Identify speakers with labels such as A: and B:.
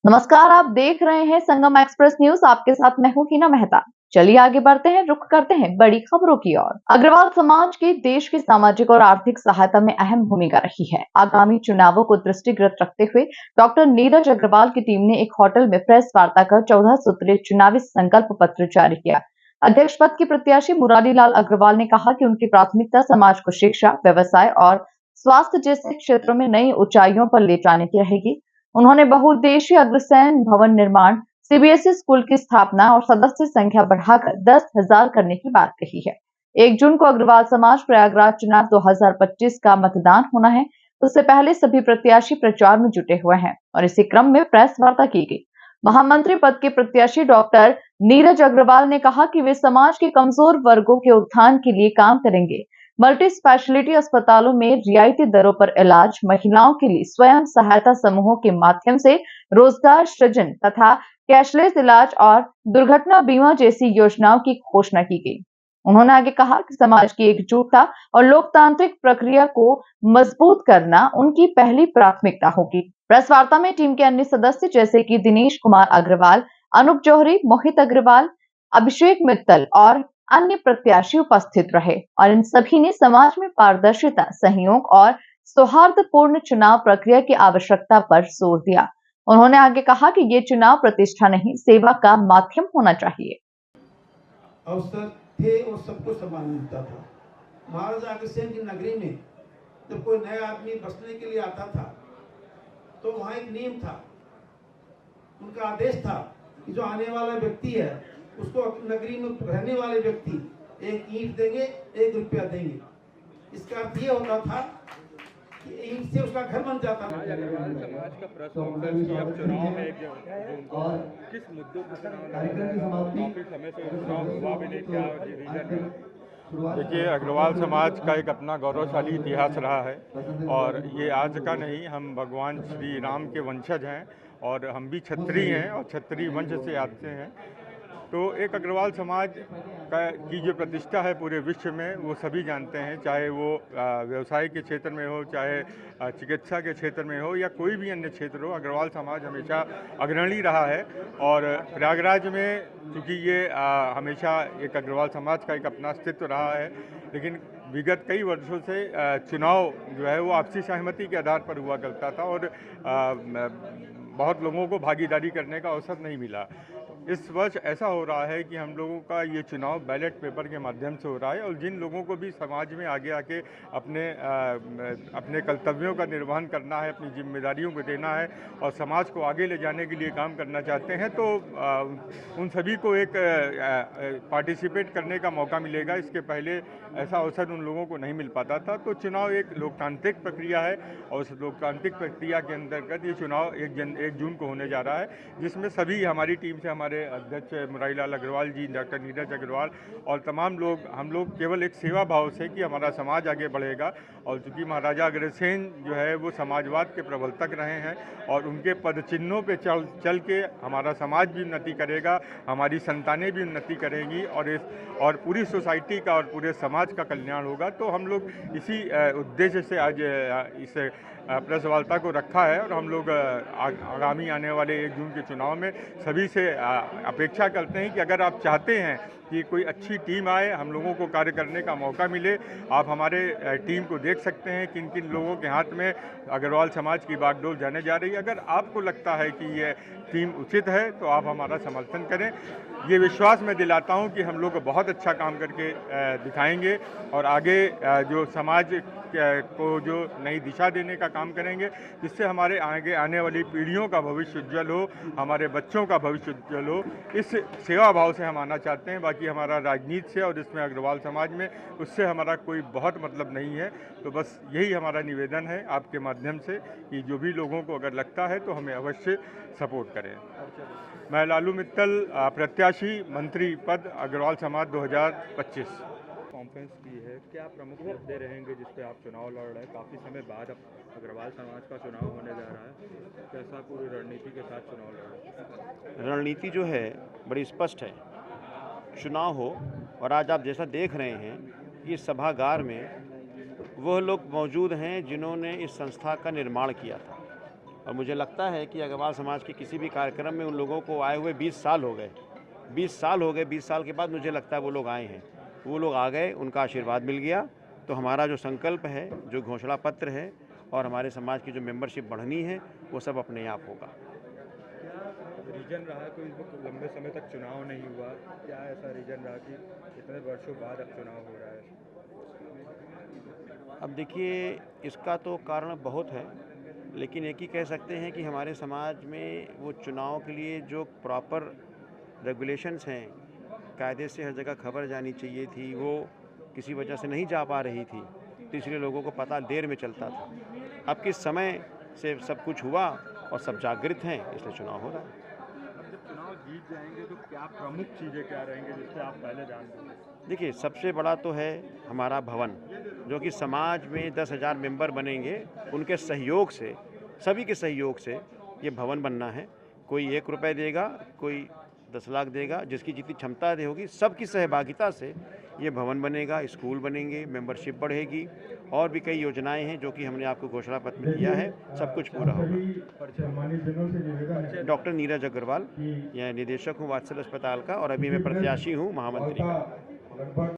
A: नमस्कार, आप देख रहे हैं संगम एक्सप्रेस न्यूज। आपके साथ मैं हूं हिना मेहता। चलिए आगे बढ़ते हैं, रुख करते हैं बड़ी खबरों की ओर। अग्रवाल समाज की देश की सामाजिक और आर्थिक सहायता में अहम भूमिका रही है। आगामी चुनावों को दृष्टिगत रखते हुए डॉक्टर नीरज अग्रवाल की टीम ने एक होटल में प्रेस वार्ता कर 14 सूत्रीय चुनावी संकल्प पत्र जारी किया। अध्यक्ष पद के प्रत्याशी मुरारी लाल अग्रवाल ने कहा कि उनकी प्राथमिकता समाज को शिक्षा, व्यवसाय और स्वास्थ्य जैसे क्षेत्रों में नई ऊंचाइयों पर ले जाने की रहेगी। उन्होंने बहुउद्देशीय अग्रसेन भवन निर्माण, सीबीएसई स्कूल की स्थापना और सदस्य संख्या बढ़ाकर 10,000 करने की बात कही है। 1 जून को अग्रवाल समाज प्रयागराज चुनाव 2025 का मतदान होना है। उससे पहले सभी प्रत्याशी प्रचार में जुटे हुए हैं और इसी क्रम में प्रेस वार्ता की गई। महामंत्री पद के प्रत्याशी डॉक्टर नीरज अग्रवाल ने कहा कि वे समाज के कमजोर वर्गों के उत्थान के लिए काम करेंगे। मल्टी स्पेशलिटी अस्पतालों में रियायती दरों पर इलाज, महिलाओं के लिए स्वयं सहायता समूहों के माध्यम से रोजगार सृजन तथा कैशलेस इलाज और दुर्घटना बीमा जैसी योजनाओं की घोषणा की गई। उन्होंने आगे कहा कि समाज की एकजुटता और लोकतांत्रिक प्रक्रिया को मजबूत करना उनकी पहली प्राथमिकता होगी। प्रेस वार्ता में टीम के अन्य सदस्य जैसे कि दिनेश कुमार अग्रवाल, अनूप जौहरी, मोहित अग्रवाल, अभिषेक मित्तल और अन्य प्रत्याशी उपस्थित रहे और इन सभी ने समाज में पारदर्शिता, सहयोग और सौहार्दपूर्ण चुनाव प्रक्रिया की आवश्यकता पर जोर दिया। उन्होंने आगे कहा कि ये चुनाव प्रतिष्ठा नहीं, सेवा का माध्यम होना चाहिए।
B: अवसर थे और सबको सम्मान मिलता था। महाराजा अग्रसेन की नगरी में जब कोई नया आदमी बसने के लिए आता था तो वहाँ एक नियम था, उनका आदेश था कि जो आने वाला व्यक्ति है उसको नगरी में रहने वाले व्यक्ति 1 ईंट देंगे, 1 रुपया देंगे। इसका अर्थ ये होता था कि ईंट से उसका घर बन जाता था।
C: अग्रवाल समाज का प्रेस कॉन्फ्रेंस की अब चुनाव में एक जून को किस मुद्दों पर काफी समय से चुनाव हुआ भी नहीं, क्या रीजन है?
D: देखिए, अग्रवाल समाज का एक अपना गौरवशाली इतिहास रहा है और ये आज का नहीं। हम भगवान श्री राम के वंशज हैं और हम भी क्षत्रिय हैं और क्षत्रिय वंश से आते हैं। तो एक अग्रवाल समाज की जो प्रतिष्ठा है पूरे विश्व में वो सभी जानते हैं, चाहे वो व्यवसाय के क्षेत्र में हो, चाहे चिकित्सा के क्षेत्र में हो या कोई भी अन्य क्षेत्र हो। अग्रवाल समाज हमेशा अग्रणी रहा है और प्रयागराज में चूँकि ये हमेशा एक अग्रवाल समाज का एक अपना अस्तित्व रहा है, लेकिन विगत कई वर्षों से चुनाव जो है वो आपसी सहमति के आधार पर हुआ करता था और बहुत लोगों को भागीदारी करने का अवसर नहीं मिला। इस वर्ष ऐसा हो रहा है कि हम लोगों का ये चुनाव बैलेट पेपर के माध्यम से हो रहा है और जिन लोगों को भी समाज में आगे आके अपने कर्तव्यों का निर्वहन करना है, अपनी जिम्मेदारियों को देना है और समाज को आगे ले जाने के लिए काम करना चाहते हैं, तो उन सभी को एक पार्टिसिपेट करने का मौका मिलेगा। इसके पहले ऐसा अवसर उन लोगों को नहीं मिल पाता था। तो चुनाव एक लोकतांत्रिक प्रक्रिया है और उस लोकतांत्रिक प्रक्रिया के अंतर्गत ये चुनाव 1 जून को होने जा रहा है, जिसमें सभी हमारी टीम से हमारे अध्यक्ष मुरारी लाल अग्रवाल जी, डॉक्टर नीरज अग्रवाल और तमाम लोग, हम लोग केवल एक सेवा भाव से कि हमारा समाज आगे बढ़ेगा। और चूँकि महाराजा अग्रसेन जो है वो समाजवाद के प्रवर्तक रहे हैं और उनके पद चिन्हों पे चल के हमारा समाज भी उन्नति करेगा, हमारी संतानें भी उन्नति करेंगी और पूरी सोसाइटी का और पूरे समाज का कल्याण होगा। तो हम लोग इसी उद्देश्य से आज इस प्रेस वार्ता को रखा है और हम लोग आगामी आने वाले 1 जून के चुनाव में सभी से अपेक्षा करते हैं कि अगर आप चाहते हैं कि कोई अच्छी टीम आए, हम लोगों को कार्य करने का मौका मिले, आप हमारे टीम को देख सकते हैं किन किन लोगों के हाथ में अग्रवाल समाज की बागडोर जाने जा रही है। अगर आपको लगता है कि ये टीम उचित है तो आप हमारा समर्थन करें। ये विश्वास मैं दिलाता हूं कि हम लोग बहुत अच्छा काम करके दिखाएंगे और आगे जो समाज को जो नई दिशा देने का काम करेंगे, जिससे हमारे आगे आने वाली पीढ़ियों का भविष्य उज्जवल हो, हमारे बच्चों का भविष्य उज्जवल हो। इस सेवा भाव से हम आना चाहते हैं। बाकी हमारा राजनीति से और इसमें अग्रवाल समाज में उससे हमारा कोई बहुत मतलब नहीं है। तो बस यही हमारा निवेदन है आपके माध्यम से कि जो भी लोगों को अगर लगता है तो हमें अवश्य सपोर्ट करें। मैं लालू मित्तल, प्रत्याशी मंत्री पद अग्रवाल समाज 2025।
C: कॉन्फ्रेंस की है, क्या प्रमुख मुद्दे रहेंगे जिस पे आप चुनाव लड़ रहे हैं? काफ़ी समय बाद अब अग्रवाल समाज का चुनाव होने जा रहा है, कैसा पूरी रणनीति के साथ चुनाव लड़ रहे हैं?
E: रणनीति जो है बड़ी स्पष्ट है। चुनाव हो और आज आप जैसा देख रहे हैं, इस सभागार में वह लोग मौजूद हैं जिन्होंने इस संस्था का निर्माण किया था। और मुझे लगता है कि अग्रवाल समाज के किसी भी कार्यक्रम में उन लोगों को आए हुए 20 साल हो गए। 20 साल हो गए, 20 साल के बाद मुझे लगता है वो लोग आए हैं। वो लोग आ गए, उनका आशीर्वाद मिल गया। तो हमारा जो संकल्प है, जो घोषणा पत्र है और हमारे समाज की जो मेंबरशिप बढ़नी है, वो सब अपने आप होगा।
C: रीजन रहा कोई लंबे समय तक चुनाव नहीं हुआ, क्या ऐसा रीजन रहा कि इतने वर्षों बाद अब चुनाव हो रहा है?
E: अब देखिए, इसका तो कारण बहुत है, लेकिन एक ही कह सकते हैं कि हमारे समाज में वो चुनाव के लिए जो प्रॉपर रेगुलेशंस हैं, कायदे से हर जगह खबर जानी चाहिए थी, वो किसी वजह से नहीं जा पा रही थी, तो इसलिए लोगों को पता देर में चलता था। अब किस समय से सब कुछ हुआ और सब जागृत हैं, इसलिए चुनाव हो रहा है।
C: अब जब चुनाव जीत जाएंगे तो क्या प्रमुख चीज़ें क्या रहेंगी जिससे आप पहले जानते हैं?
E: देखिए, सबसे बड़ा तो है हमारा भवन, जो कि समाज में 10,000 मेंबर बनेंगे, उनके सहयोग से, सभी के सहयोग से ये भवन बनना है। कोई 1 रुपये देगा, कोई 10 लाख देगा, जिसकी जितनी क्षमता होगी, सबकी सहभागिता से ये भवन बनेगा, स्कूल बनेंगे, मेंबरशिप बढ़ेगी और भी कई योजनाएं हैं जो कि हमने आपको घोषणा पत्र में दिया है, सब कुछ पूरा होगा। डॉक्टर नीरज अग्रवाल, यह निदेशक हूँ वात्सल अस्पताल का और अभी मैं प्रत्याशी हूँ महामंत्री का।